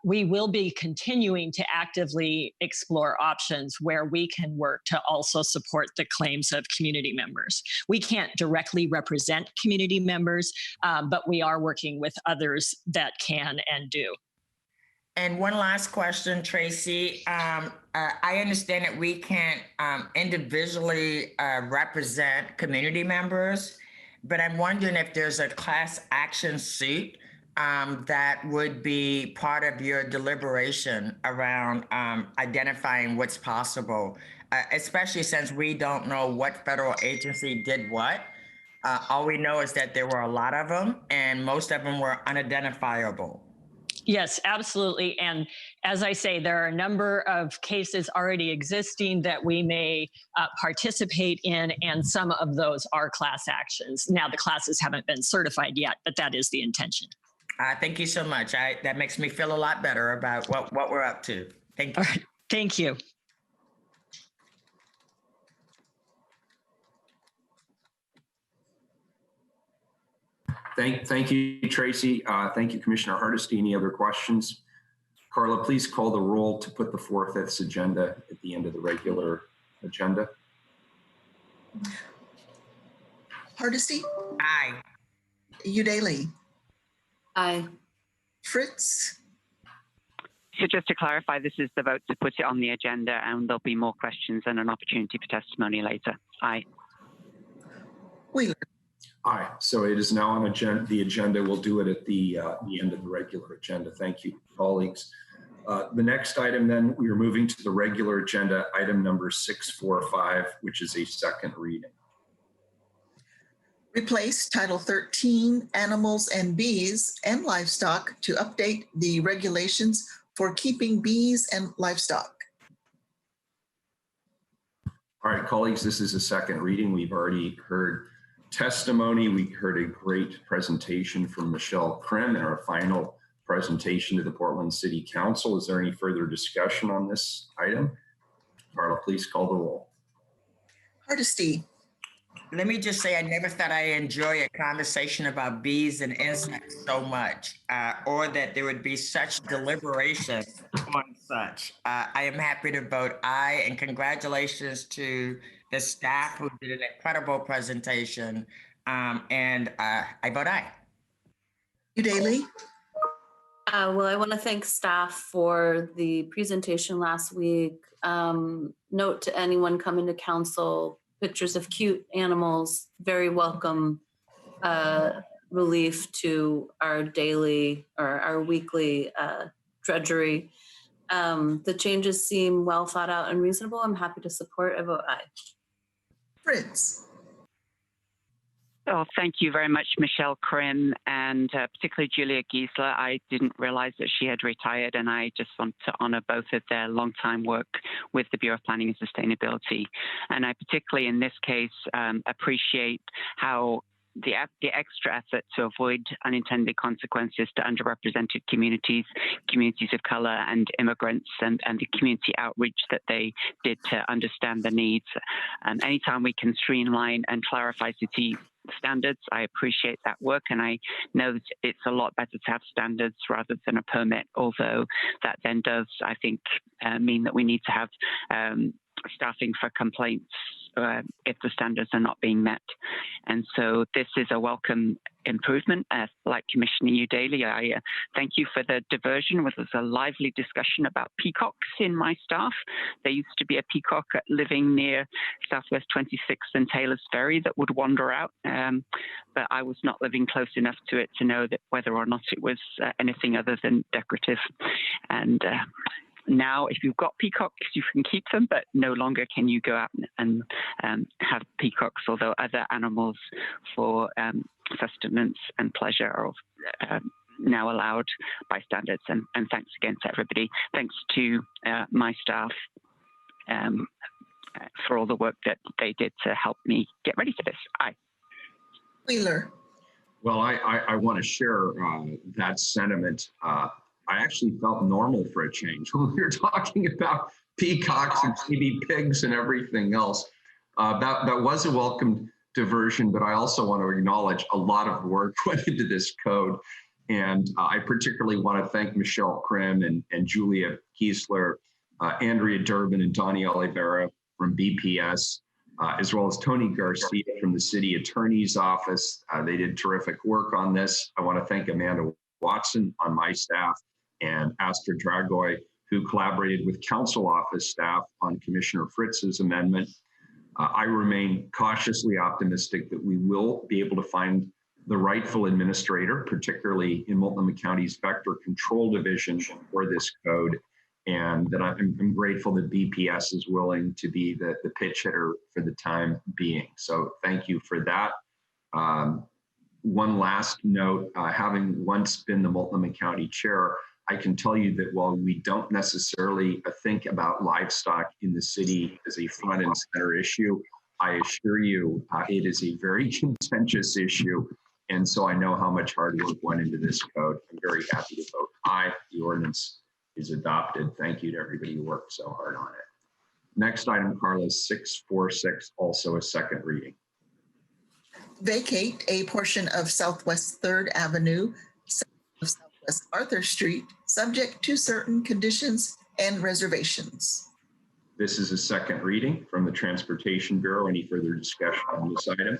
we will be continuing to actively explore options where we can work to also support the claims of community members. We can't directly represent community members, but we are working with others that can and do. And one last question, Tracy. I understand that we can't individually represent community members, but I'm wondering if there's a class action suit that would be part of your deliberation around identifying what's possible, especially since we don't know what federal agency did what. All we know is that there were a lot of them and most of them were unidentifiable. Yes, absolutely. And as I say, there are a number of cases already existing that we may participate in, and some of those are class actions. Now, the classes haven't been certified yet, but that is the intention. Thank you so much. That makes me feel a lot better about what we're up to. Thank you. All right. Thank you. Thank you, Tracy. Thank you, Commissioner Hardesty. Any other questions? Carla, please call the roll to put the 4/5 agenda at the end of the regular agenda. Hardesty? Aye. Daly? Aye. Fritz? So just to clarify, this is the vote to put it on the agenda, and there'll be more questions and an opportunity for testimony later. Aye. Wheeler? Aye. So it is now on the agenda. We'll do it at the end of the regular agenda. Thank you, colleagues. The next item, then, we are moving to the regular agenda, item number 645, which is a second reading. Replace Title 13, Animals and Bees and Livestock to update the regulations for keeping bees and livestock. All right, colleagues, this is a second reading. We've already heard testimony. We heard a great presentation from Michelle Krim in our final presentation to the Portland City Council. Is there any further discussion on this item? Carla, please call the roll. Hardesty, Let me just say, I never thought I'd enjoy a conversation about bees and insects so much, or that there would be such deliberation on such. I am happy to vote aye, and congratulations to the staff who did an incredible presentation. And I vote aye. Daly, well, I want to thank staff for the presentation last week. Note to anyone coming to council, pictures of cute animals, very welcome relief to our daily or our weekly drudgery. The changes seem well thought out and reasonable. I'm happy to support. I vote aye. Fritz, Oh, thank you very much, Michelle Krim, and particularly Julia Giesler. I didn't realize that she had retired, and I just want to honor both of their long-time work with the Bureau of Planning and Sustainability. And I particularly, in this case, appreciate how the extra effort to avoid unintended consequences to underrepresented communities, communities of color and immigrants, and the community outreach that they did to understand the needs. Anytime we can streamline and clarify city standards, I appreciate that work, and I know that it's a lot better to have standards rather than a permit, although that then does, I think, mean that we need to have staffing for complaints if the standards are not being met. And so this is a welcome improvement. Like Commissioner Udaly, I thank you for the diversion. There was a lively discussion about peacocks in my staff. There used to be a peacock living near Southwest 26th and Taylor's Ferry that would wander out, but I was not living close enough to it to know that whether or not it was anything other than decorative. And now, if you've got peacocks, you can keep them, but no longer can you go out and have peacocks, although other animals for sustenance and pleasure are now allowed by standards. And thanks again to everybody. Thanks to my staff for all the work that they did to help me get ready for this. Aye. Wheeler, Well, I want to share that sentiment. I actually felt normal for a change when we were talking about peacocks and baby pigs and everything else. That was a welcome diversion, but I also want to acknowledge a lot of work went into this code. And I particularly want to thank Michelle Krim and Julia Giesler, Andrea Durbin and Donnie Oliveira from BPS, as well as Tony Garcia from the City Attorney's Office. They did terrific work on this. I want to thank Amanda Watson on my staff and Astrid Dragoy, who collaborated with council office staff on Commissioner Fritz's amendment. I remain cautiously optimistic that we will be able to find the rightful administrator, particularly in Multnomah County's Vector Control Division for this code, and that I'm grateful that BPS is willing to be the pitch hitter for the time being. So thank you for that. One last note, having once been the Multnomah County Chair, I can tell you that while we don't necessarily think about livestock in the city as a front and center issue, I assure you it is a very contentious issue. And so I know how much hard work went into this code. I'm very happy to vote aye. The ordinance is adopted. Thank you to everybody who worked so hard on it. Next item, Carla, 646, also a second reading. vacate a portion of Southwest 3rd Avenue, south of Southwest Arthur Street, subject to certain conditions and reservations. This is a second reading from the Transportation Bureau. Any further discussion on this item?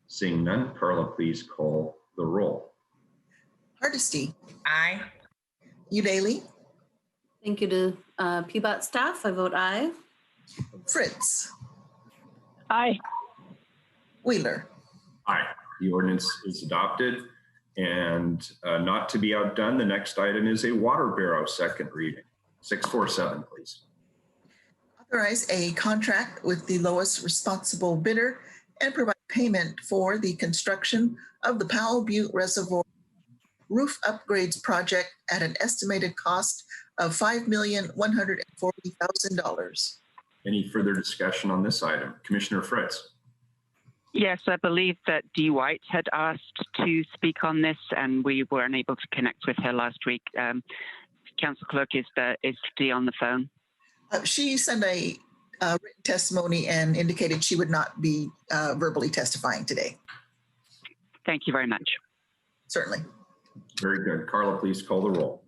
Seeing none, Carla, please call the roll. Hardesty, Aye. Udaly, Thank you to PBOT staff. I vote aye. Fritz, Aye. Wheeler. Aye. The ordinance is adopted. And not to be outdone, the next item is a Water Bureau second reading. 647, please. Authorize a contract with the lowest responsible bidder and provide payment for the construction of the Powell Butte Reservoir roof upgrades project at an estimated cost of $5,140,000. Any further discussion on this item? Commissioner Fritz. Yes, I believe that Dee White had asked to speak on this, and we were unable to connect with her last week. Council Clerk, is Dee on the phone? She sent a written testimony and indicated she would not be verbally testifying today. Thank you very much. Certainly. Very good. Carla, please call the roll.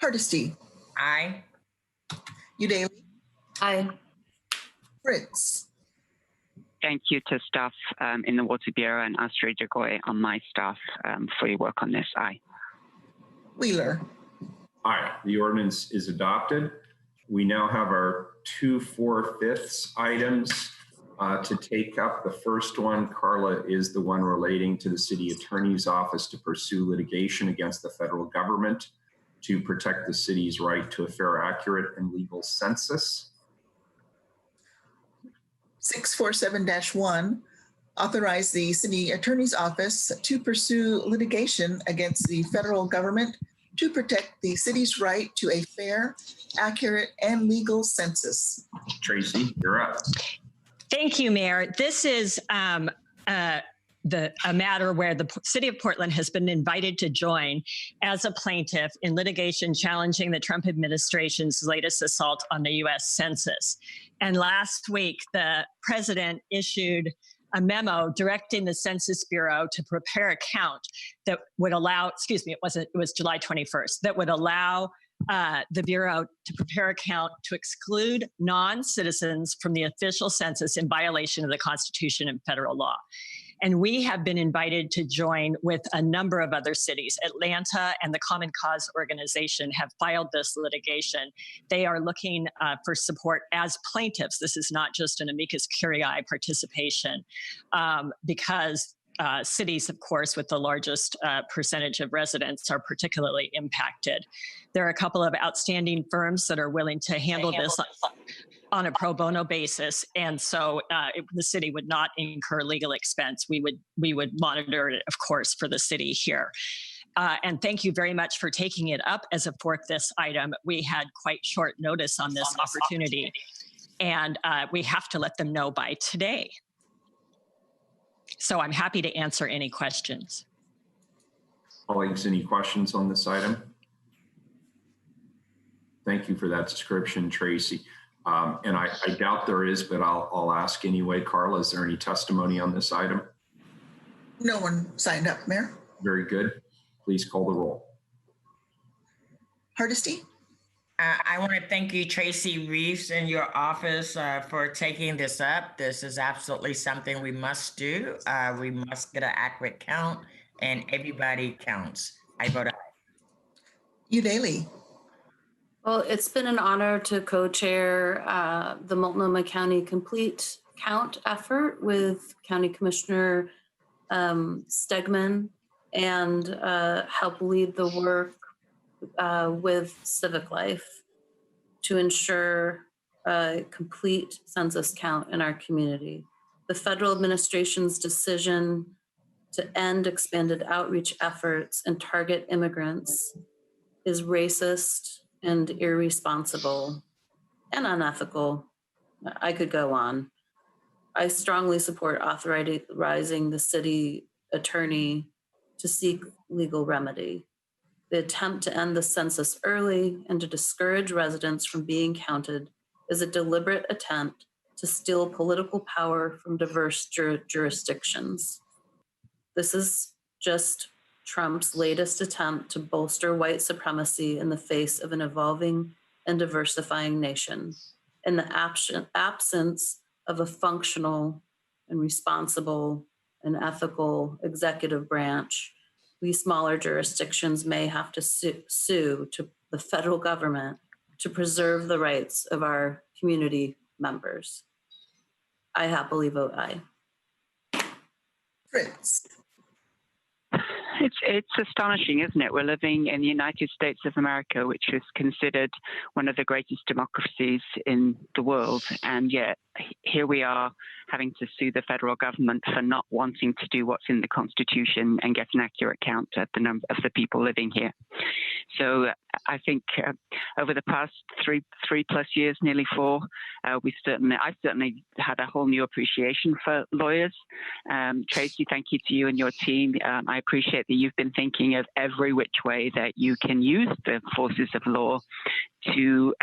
Hardesty. Aye. Udaly. Aye. Fritz. Thank you to staff in the Water Bureau and Astrid Jagoy on my staff for your work on this. Aye. Wheeler. Aye. The ordinance is adopted. We now have our 2 4/5 items to take up. The first one, Carla, is the one relating to the city attorney's office to pursue litigation against the federal government to protect the city's right to a fair, accurate, and legal census. 647-1, authorize the city attorney's office to pursue litigation against the federal government to protect the city's right to a fair, accurate, and legal census. Tracy, you're up. Thank you, Mayor. This is a matter where the city of Portland has been invited to join as a plaintiff in litigation challenging the Trump administration's latest assault on the U.S. Census. And last week, the president issued a memo directing the Census Bureau to prepare a count that would allow, it was July 21st, that would allow the Bureau to prepare a count to exclude non-citizens from the official census in violation of the Constitution and federal law. And we have been invited to join with a number of other cities. Atlanta and the Common Cause organization have filed this litigation. They are looking for support as plaintiffs. This is not just an amicus curiae participation because cities, of course, with the largest percentage of residents are particularly impacted. There are a couple of outstanding firms that are willing to handle this on a pro bono basis, and so the city would not incur legal expense. We would monitor it, of course, for the city here. And thank you very much for taking it up as a this item. We had quite short notice on this opportunity, and we have to let them know by today. So I'm happy to answer any questions. Colleagues, any questions on this item? Thank you for that description, Tracy. And I doubt there is, but I'll ask anyway. Carla, is there any testimony on this item? No one signed up, Mayor. Very good. Please call the roll. Hardesty. I want to thank you, Tracy Reeves, in your office for taking this up. This is absolutely something we must do. We must get an accurate count, and everybody counts. I vote aye. Udaly. Well, it's been an honor to co-chair the Multnomah County Complete Count effort with County Commissioner Stegman and help lead the work with Civic Life to ensure a complete census count in our community. The federal administration's decision to end expanded outreach efforts and target immigrants is racist and irresponsible and unethical. I could go on. I strongly support authorizing the city attorney to seek legal remedy. The attempt to end the census early and to discourage residents from being counted is a deliberate attempt to steal political power from diverse jurisdictions. This is just Trump's latest attempt to bolster white supremacy in the face of an evolving and diversifying nation. In the absence of a functional and responsible and ethical executive branch, we smaller jurisdictions may have to sue to the federal government to preserve the rights of our community members. I happily vote aye. Fritz. It's astonishing, isn't it? We're living in the United States of America, which is considered one of the greatest democracies in the world, and yet here we are having to sue the federal government for not wanting to do what's in the Constitution and get an accurate count of the number of the people living here. So I think over the past three plus years, nearly 4, I've certainly had a whole new appreciation for lawyers. Tracy, thank you to you and your team. I appreciate that you've been thinking of every which way that you can use the forces of law to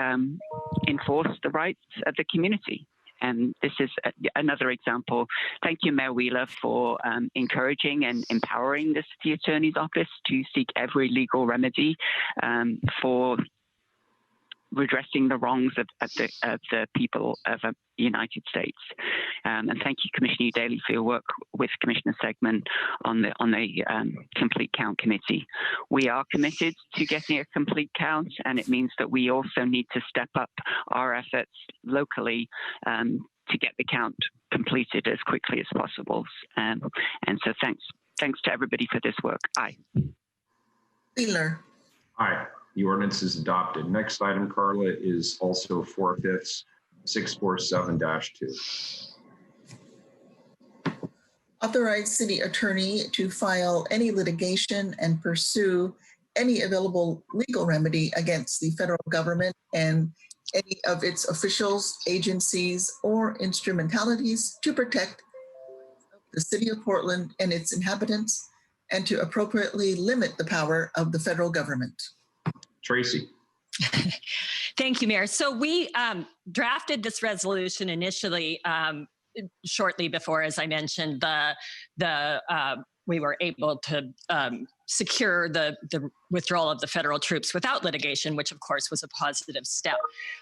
enforce the rights of the community. And this is another example. Thank you, Mayor Wheeler, for encouraging and empowering the City Attorney's Office to seek every legal remedy for redressing the wrongs of the people of the United States. And thank you, Commissioner Daly, for your work with Commissioner Segman on the Complete Count Committee. We are committed to getting a complete count, and it means that we also need to step up our efforts locally to get the count completed as quickly as possible. And so thanks to everybody for this work. Aye. Wheeler. Aye. The ordinance is adopted. Next item, Carla, is also 4/5, 647-2. Authorize city attorney to file any litigation and pursue any available legal remedy against the federal government and any of its officials, agencies, or instrumentalities to protect the city of Portland and its inhabitants, and to appropriately limit the power of the federal government. Tracy. Thank you, Mayor. So we drafted this resolution initially shortly before, as I mentioned, we were able to secure the withdrawal of the federal troops without litigation, which of course was a positive step.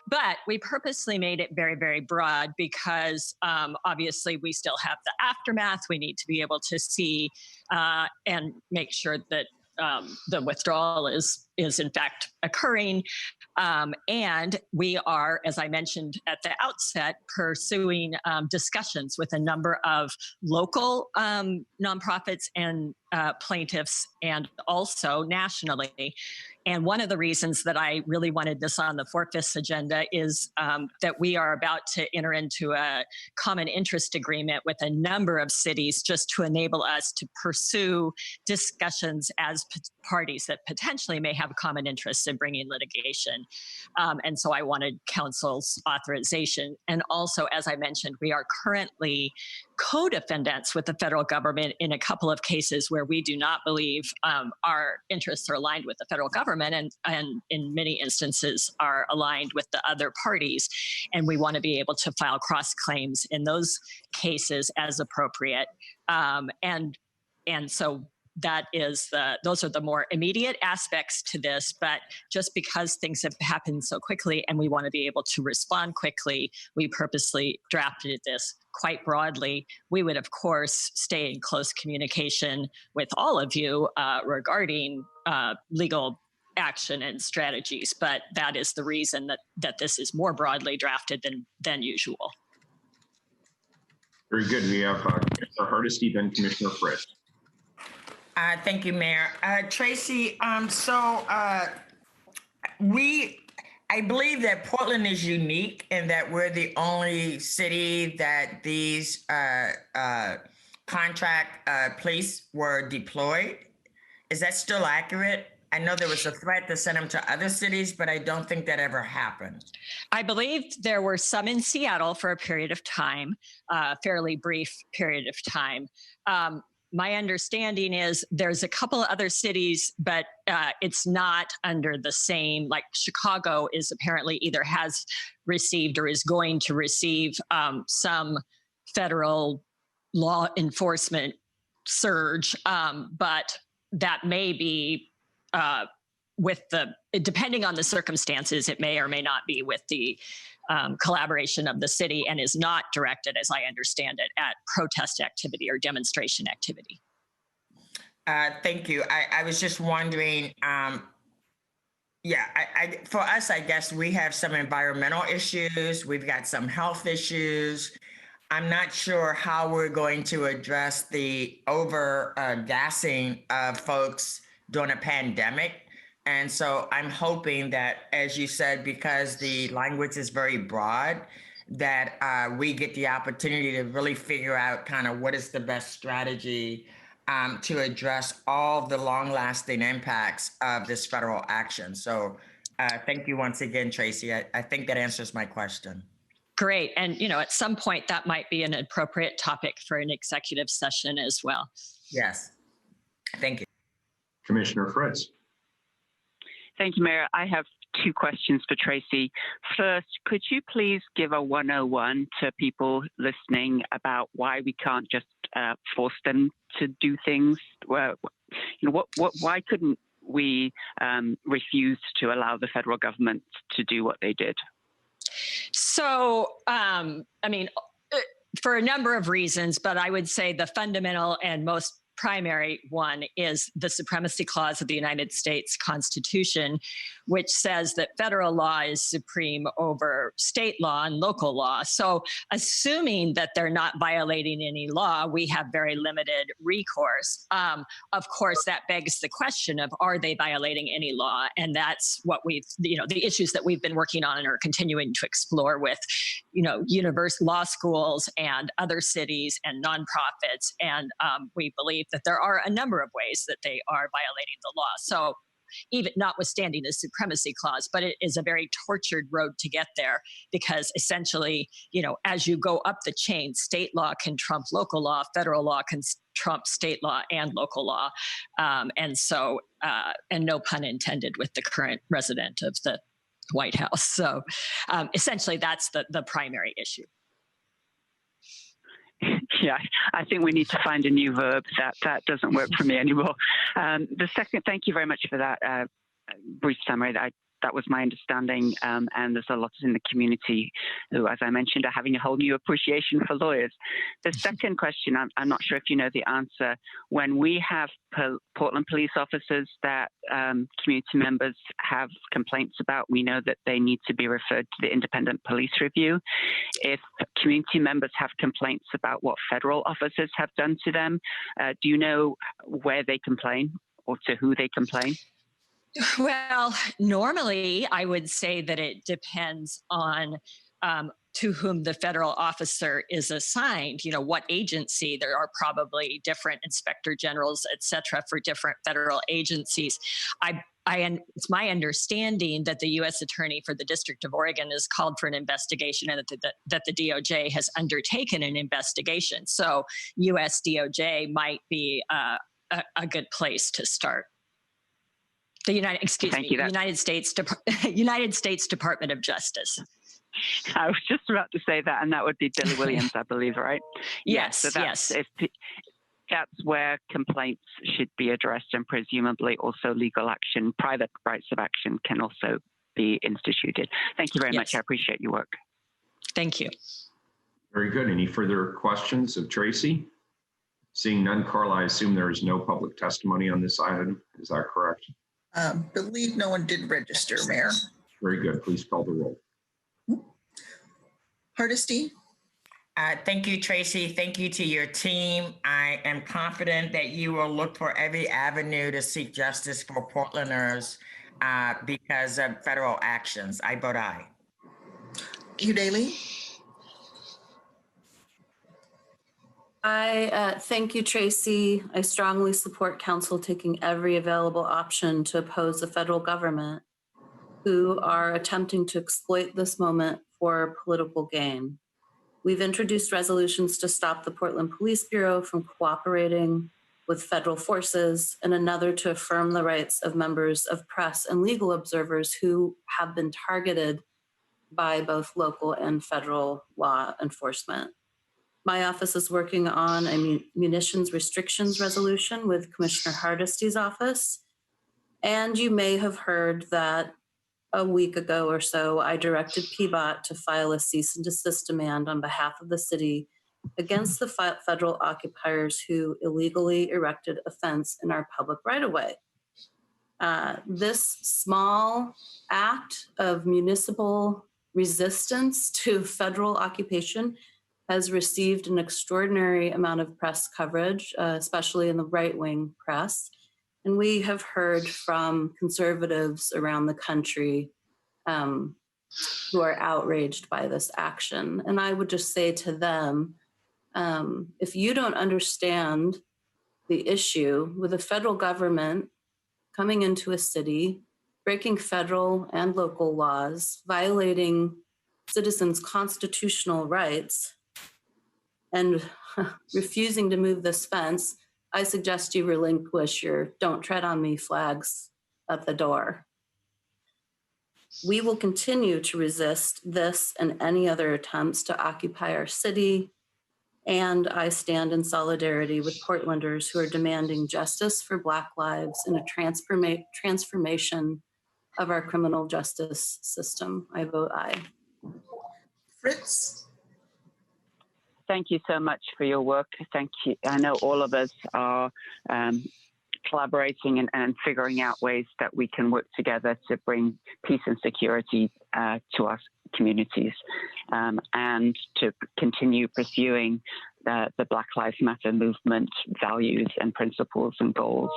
But we purposely made it very, very broad because obviously we still have the aftermath. We need to be able to see and make sure that the withdrawal is in fact occurring. And we are, as I mentioned at the outset, pursuing discussions with a number of local nonprofits and plaintiffs, and also nationally. And one of the reasons that I really wanted this on the 4/5 agenda is that we are about to enter into a common interest agreement with a number of cities just to enable us to pursue discussions as parties that potentially may have common interests in bringing litigation. And so I wanted council's authorization. And also, as I mentioned, we are currently co-defendants with the federal government in a couple of cases where we do not believe our interests are aligned with the federal government, and in many instances are aligned with the other parties. And we want to be able to file cross claims in those cases as appropriate. And so that is those are the more immediate aspects to this, but just because things have happened so quickly and we want to be able to respond quickly, we purposely drafted this quite broadly. We would, of course, stay in close communication with all of you regarding legal action and strategies, but that is the reason that this is more broadly drafted than usual. Very good. We have Commissioner Hardesty, then Commissioner Fritz. Thank you, Mayor. Tracy, I believe that Portland is unique in that we're the only city that these contract police were deployed. Is that still accurate? I know there was a threat to send them to other cities, but I don't think that ever happened. I believe there were some in Seattle for a period of time, a fairly brief period of time. My understanding is there's a couple of other cities, but it's not under the same, like Chicago is apparently either has received or is going to receive some federal law enforcement surge, but that may be depending on the circumstances, it may or may not be with the collaboration of the city, and is not directed, as I understand it, at protest activity or demonstration activity. Thank you. I was just wondering, for us, I guess we have some environmental issues. We've got some health issues. I'm not sure how we're going to address the over gassing of folks during a pandemic. And so I'm hoping that, as you said, because the language is very broad, that we get the opportunity to really figure out kind of what is the best strategy to address all the long-lasting impacts of this federal action. So thank you once again, Tracy. I think that answers my question. Great. And, at some point that might be an appropriate topic for an executive session as well. Yes. Thank you. Commissioner Fritz. Thank you, Mayor. I have two questions for Tracy. First, could you please give a 101 to people listening about why we can't just force them to do things? Well, why couldn't we refuse to allow the federal government to do what they did? So, for a number of reasons, but I would say the fundamental and most primary one is the Supremacy Clause of the United States Constitution, which says that federal law is supreme over state law and local law. So assuming that they're not violating any law, we have very limited recourse. Of course, that begs the question of, are they violating any law? And that's what the issues that we've been working on and are continuing to explore with, university law schools and other cities and nonprofits. And we believe that there are a number of ways that they are violating the law. So even notwithstanding the Supremacy Clause, but it is a very tortured road to get there, because essentially, as you go up the chain, state law can trump local law, federal law can trump state law and local law. And no pun intended with the current resident of the White House. So essentially that's the primary issue. Yeah, I think we need to find a new verb. That doesn't work for me anymore. The second, thank you very much for that brief summary. That was my understanding, and there's a lot in the community who, as I mentioned, are having a whole new appreciation for lawyers. The second question, I'm not sure if you know the answer. When we have Portland police officers that community members have complaints about, we know that they need to be referred to the independent police review. If community members have complaints about what federal officers have done to them, do you know where they complain or to who they complain? Well, normally I would say that it depends on to whom the federal officer is assigned, what agency. There are probably different inspector generals, et cetera, for different federal agencies. It's my understanding that the U.S. Attorney for the District of Oregon has called for an investigation, and that the DOJ has undertaken an investigation. So U.S. DOJ might be a good place to start. The United States Department of Justice. I was just about to say that, and that would be Billy Williams, I believe, right? Yes, so that's where complaints should be addressed, and presumably also legal action, private rights of action can also be instituted. Thank you very much. I appreciate your work. Thank you. Very good. Any further questions of Tracy? Seeing none, Carl, I assume there is no public testimony on this item. Is that correct? Believe no one did register, Mayor. Very good. Please call the roll. Hardesty? Thank you, Tracy. Thank you to your team. I am confident that you will look for every avenue to seek justice for Portlanders because of federal actions. I vote aye. Hugh Daly? I thank you, Tracy. I strongly support council taking every available option to oppose the federal government who are attempting to exploit this moment for political gain. We've introduced resolutions to stop the Portland Police Bureau from cooperating with federal forces, and another to affirm the rights of members of press and legal observers who have been targeted by both local and federal law enforcement. My office is working on a munitions restrictions resolution with Commissioner Hardesty's office. And you may have heard that a week ago or so, I directed PBOT to file a cease and desist demand on behalf of the city against the federal occupiers who illegally erected a fence in our public right-of-way. This small act of municipal resistance to federal occupation has received an extraordinary amount of press coverage, especially in the right-wing press. And we have heard from conservatives around the country who are outraged by this action. And I would just say to them, if you don't understand the issue with the federal government coming into a city, breaking federal and local laws, violating citizens' constitutional rights, and refusing to move this fence, I suggest you relinquish your "don't tread on me" flags at the door. We will continue to resist this and any other attempts to occupy our city, and I stand in solidarity with Portlanders who are demanding justice for Black lives and a transformation of our criminal justice system. I vote aye. Fritz? Thank you so much for your work. Thank you. I know all of us are collaborating and figuring out ways that we can work together to bring peace and security to our communities, and to continue pursuing the Black Lives Matter movement values and principles and goals,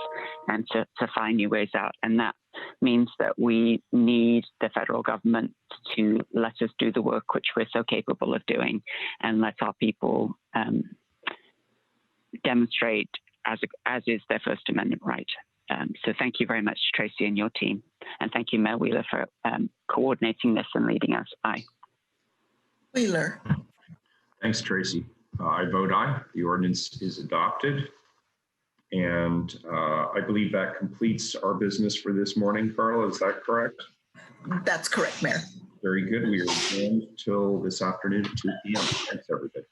and to find new ways out. And that means that we need the federal government to let us do the work which we're so capable of doing, and let our people demonstrate as is their First Amendment right. So thank you very much, Tracy and your team. And thank you, Mayor Wheeler, for coordinating this and leading us. Aye. Wheeler? Thanks, Tracy. I vote aye. The ordinance is adopted. And I believe that completes our business for this morning, Carla. Is that correct? That's correct, Mayor. Very good. We are adjourned till this afternoon at 2 p.m. Thanks, everybody.